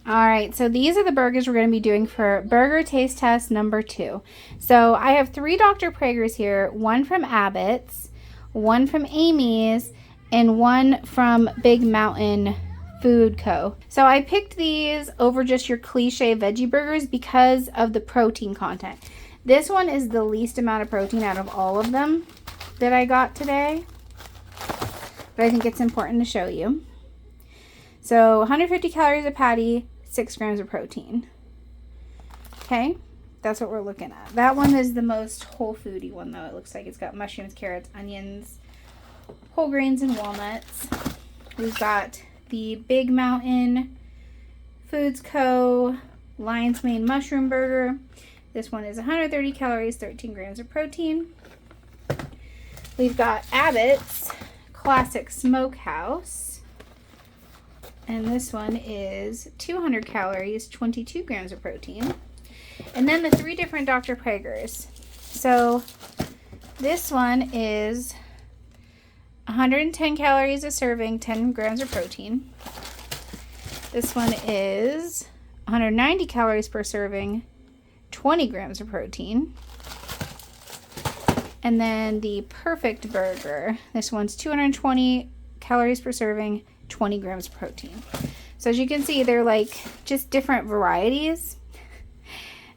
All right, so these are the burgers we're going to be doing for burger taste test number 2. So I have 3 Dr. Prager's here, one from Abbott's, one from Amy's, and one from Big Mountain Food Co. So I picked these over just your cliche veggie burgers because of the protein content. This one is the least amount of protein out of all of them that I got today, but I think it's important to show you. So 150 calories a patty, 6 grams of protein. Okay, that's what we're looking at. That one is the most whole foody one though. It looks like it's got mushrooms, carrots, onions, whole grains, and walnuts. We've got the Big Mountain Foods Co. Lion's Mane Mushroom Burger. This one is 130 calories, 13 grams of protein. We've got Abbott's Classic Smokehouse. And this one is 200 calories, 22 grams of protein. And then the 3 different Dr. Prager's. So this one is 110 calories a serving, 10 grams of protein. This one is 190 calories per serving, 20 grams of protein. And then the Perfect Burger. This one's 220 calories per serving, 20 grams of protein. So as you can see, they're like just different varieties.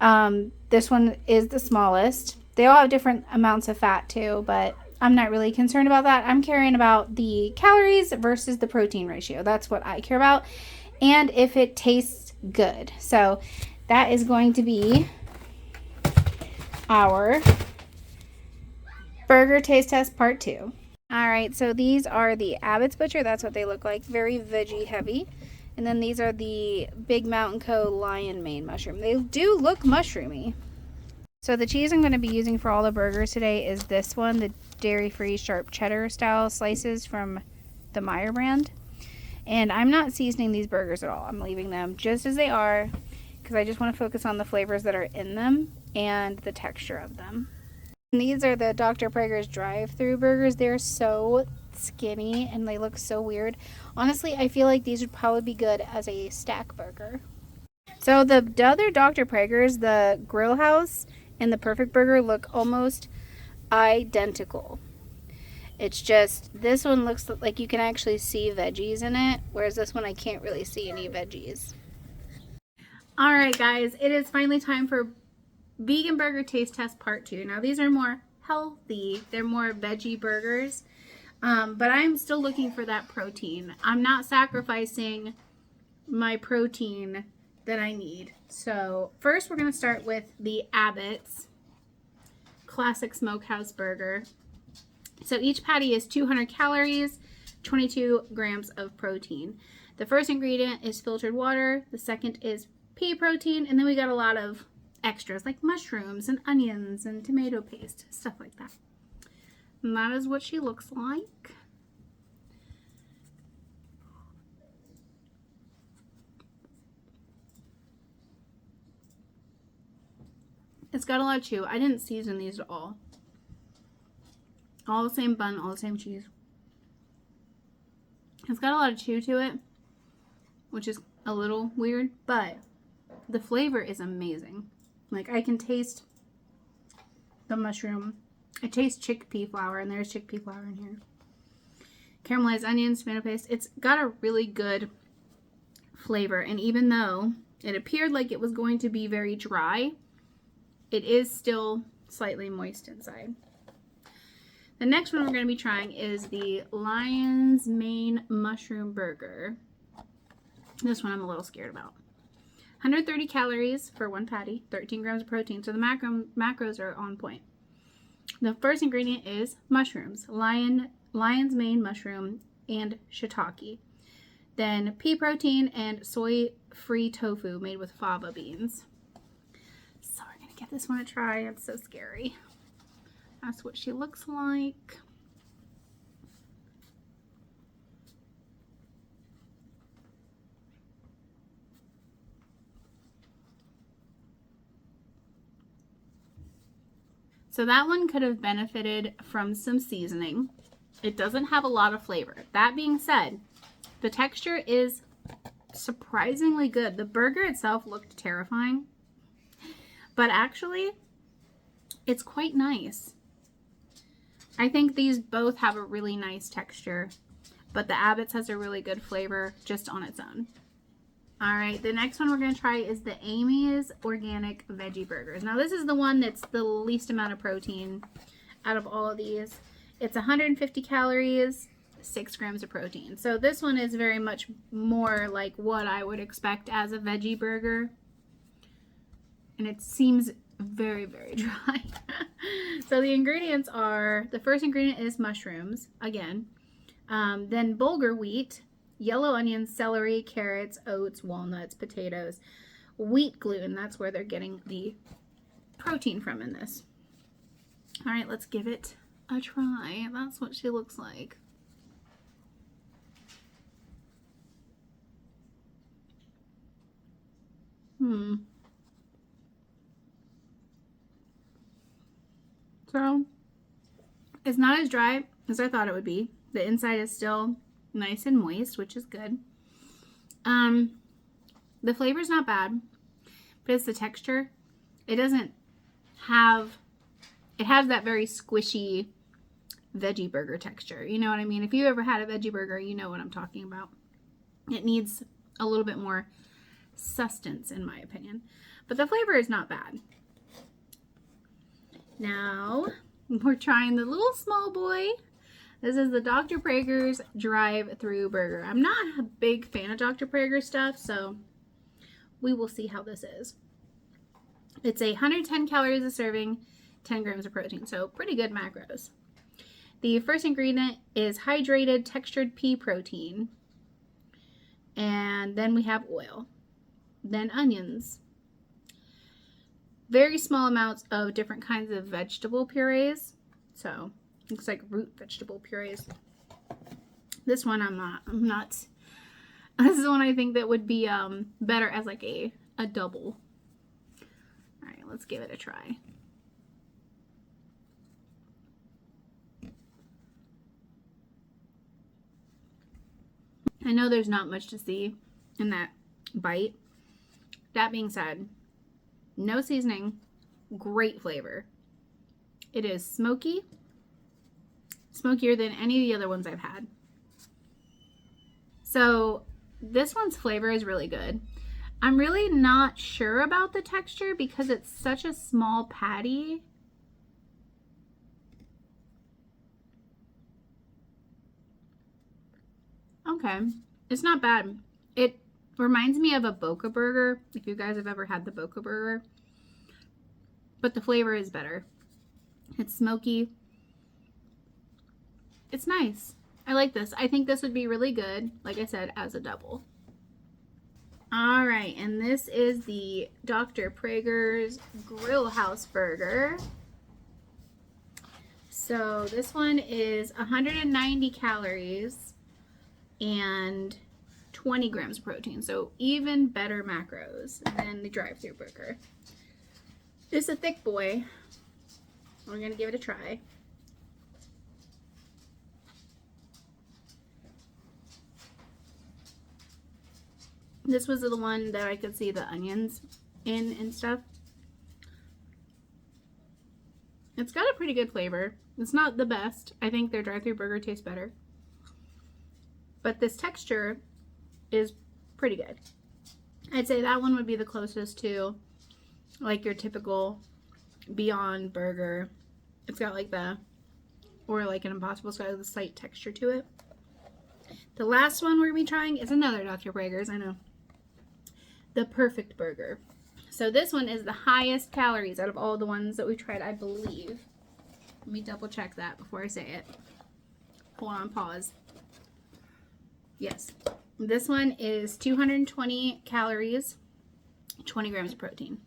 This one is the smallest. They all have different amounts of fat too, but I'm not really concerned about that. I'm caring about the calories versus the protein ratio. That's what I care about. And if it tastes good. So that is going to be our burger taste test part 2. All right, so these are the Abbott's Butcher. That's what they look like, very veggie heavy. And then these are the Big Mountain Co. Lion Mane Mushroom. They do look mushroomy. So the cheese I'm going to be using for all the burgers today is this one, the dairy-free sharp cheddar style slices from the Meyer brand. And I'm not seasoning these burgers at all. I'm leaving them just as they are because I just want to focus on the flavors that are in them and the texture of them. And these are the Dr. Prager's drive-thru burgers. They're so skinny and they look so weird. Honestly, I feel like these would probably be good as a stack burger. So the other Dr. Prager's, the Grill House and the Perfect Burger, look almost identical. It's just this one looks like you can actually see veggies in it, whereas this one I can't really see any veggies. All right, guys, it is finally time for Vegan Burger Taste Test Part 2. Now these are more healthy. They're more veggie burgers. But I'm still looking for that protein. I'm not sacrificing my protein that I need. So first we're going to start with the Abbott's Classic Smokehouse Burger. So each patty is 200 calories, 22 grams of protein. The first ingredient is filtered water. The second is pea protein. And then we got a lot of extras like mushrooms and onions and tomato paste, stuff like that. And that is what she looks like. It's got a lot of chew. I didn't season these at all. All the same bun, all the same cheese. It's got a lot of chew to it, which is a little weird, but the flavor is amazing. Like, I can taste the mushroom. I taste chickpea flour, and there's chickpea flour in here. Caramelized onions, tomato paste. It's got a really good flavor, and even though it appeared like it was going to be very dry, it is still slightly moist inside. The next one we're going to be trying is the Lion's Mane Mushroom Burger. This one I'm a little scared about. 130 calories for one patty, 13 grams of protein, so the macros are on point. The first ingredient is mushrooms, lion's mane mushroom, and shiitake. Then pea protein and soy-free tofu made with fava beans. So we're going to give this one a try. It's so scary. That's what she looks like. So that one could have benefited from some seasoning. It doesn't have a lot of flavor. That being said, the texture is surprisingly good. The burger itself looked terrifying, but actually it's quite nice. I think these both have a really nice texture, but the Abbott's has a really good flavor just on its own. All right, the next one we're going to try is the Amy's Organic Veggie Burgers. Now, this is the one that's the least amount of protein out of all of these. It's 150 calories, 6 grams of protein. So this one is very much more like what I would expect as a veggie burger. And it seems very, very dry. So the ingredients are, the first ingredient is mushrooms, again. Then bulgur wheat, yellow onions, celery, carrots, oats, walnuts, potatoes, wheat gluten. That's where they're getting the protein from in this. All right, let's give it a try. That's what she looks like. So it's not as dry as I thought it would be. The inside is still nice and moist, which is good. The flavor's not bad, but it's the texture. It doesn't have, it has that very squishy veggie burger texture. You know what I mean? If you ever had a veggie burger, you know what I'm talking about. It needs a little bit more substance, in my opinion. But the flavor is not bad. Now, we're trying the little small boy. This is the Dr. Praeger's drive-through burger. I'm not a big fan of Dr. Praeger stuff, so we will see how this is. It's 110 calories a serving, 10 grams of protein, so pretty good macros. The first ingredient is hydrated textured pea protein. And then we have oil. Then onions. Very small amounts of different kinds of vegetable purees. So, looks like root vegetable purees. This one I'm not. This is the one I think that would be better as like a double. All right, let's give it a try. I know there's not much to see in that bite. That being said, no seasoning, great flavor. It is smoky, smokier than any of the other ones I've had. So this one's flavor is really good. I'm really not sure about the texture because it's such a small patty. Okay, it's not bad. It reminds me of a Boca burger, if you guys have ever had the Boca burger. But the flavor is better. It's smoky. It's nice. I like this. I think this would be really good, like I said, as a double. All right, and this is the Dr. Praeger's Grill House Burger. So this one is 190 calories and 20 grams of protein. So even better macros than the drive-thru burger. It's a thick boy. We're gonna give it a try. This was the one that I could see the onions in and stuff. It's got a pretty good flavor. It's not the best. I think their drive-thru burger tastes better. But this texture is pretty good. I'd say that one would be the closest to like your typical Beyond burger. It's got like the, or like an Impossible, it's got a slight texture to it. The last one we're going to be trying is another Dr. Praeger's, I know. The Perfect Burger. So this one is the highest calories out of all the ones that we tried, I believe. Let me double check that before I say it. Hold on, pause. Yes. This one is 220 calories, 20 grams of protein.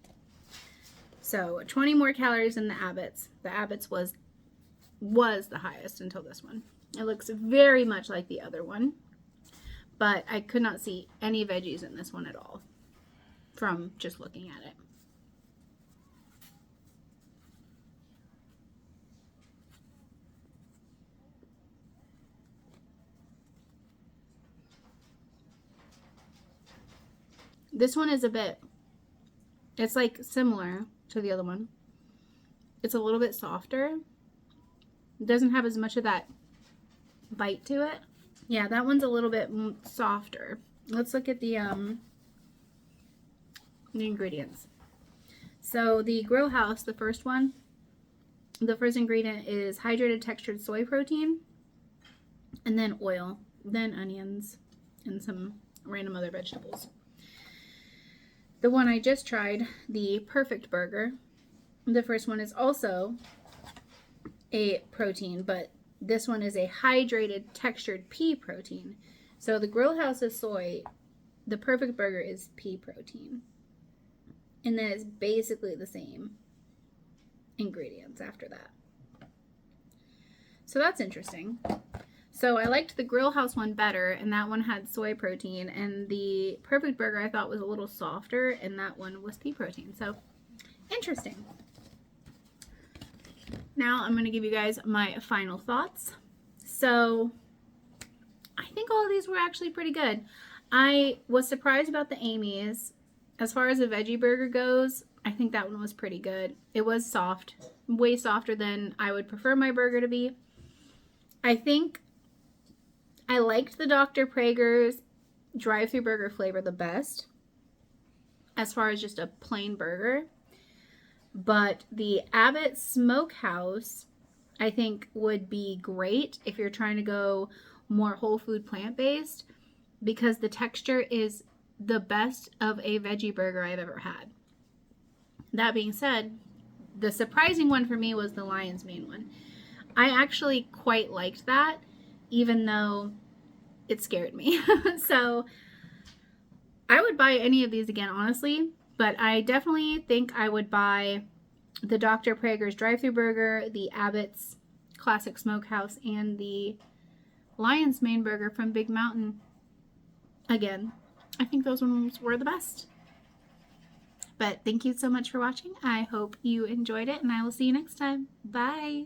So 20 more calories than the Abbott's. The Abbott's was the highest until this one. It looks very much like the other one, but I could not see any veggies in this one at all from just looking at it. This one is a bit, it's like similar to the other one. It's a little bit softer. It doesn't have as much of that bite to it. Yeah, that one's a little bit softer. Let's look at the ingredients. So the Grill House, the first one, the first ingredient is hydrated textured soy protein, and then oil, then onions, and some random other vegetables. The one I just tried, the Perfect Burger, the first one is also a protein, but this one is a hydrated textured pea protein. So the Grill House is soy, the Perfect Burger is pea protein. And then it's basically the same ingredients after that. So that's interesting. So I liked the Grill House one better, and that one had soy protein, and the Perfect Burger I thought was a little softer, and that one was pea protein. So interesting. Now I'm going to give you guys my final thoughts. So I think all of these were actually pretty good. I was surprised about the Amy's. As far as a veggie burger goes, I think that one was pretty good. It was soft, way softer than I would prefer my burger to be. I think I liked the Dr. Praeger's drive-thru burger flavor the best, as far as just a plain burger. But the Abbott Smokehouse, I think, would be great if you're trying to go more whole food plant-based, because the texture is the best of a veggie burger I've ever had. That being said, the surprising one for me was the Lion's Mane one. I actually quite liked that, even though it scared me. So I would buy any of these again, honestly, but I definitely think I would buy the Dr. Praeger's drive-thru burger, the Abbott's Classic Smokehouse, and the Lion's Mane burger from Big Mountain again. I think those ones were the best. But thank you so much for watching. I hope you enjoyed it, and I will see you next time. Bye!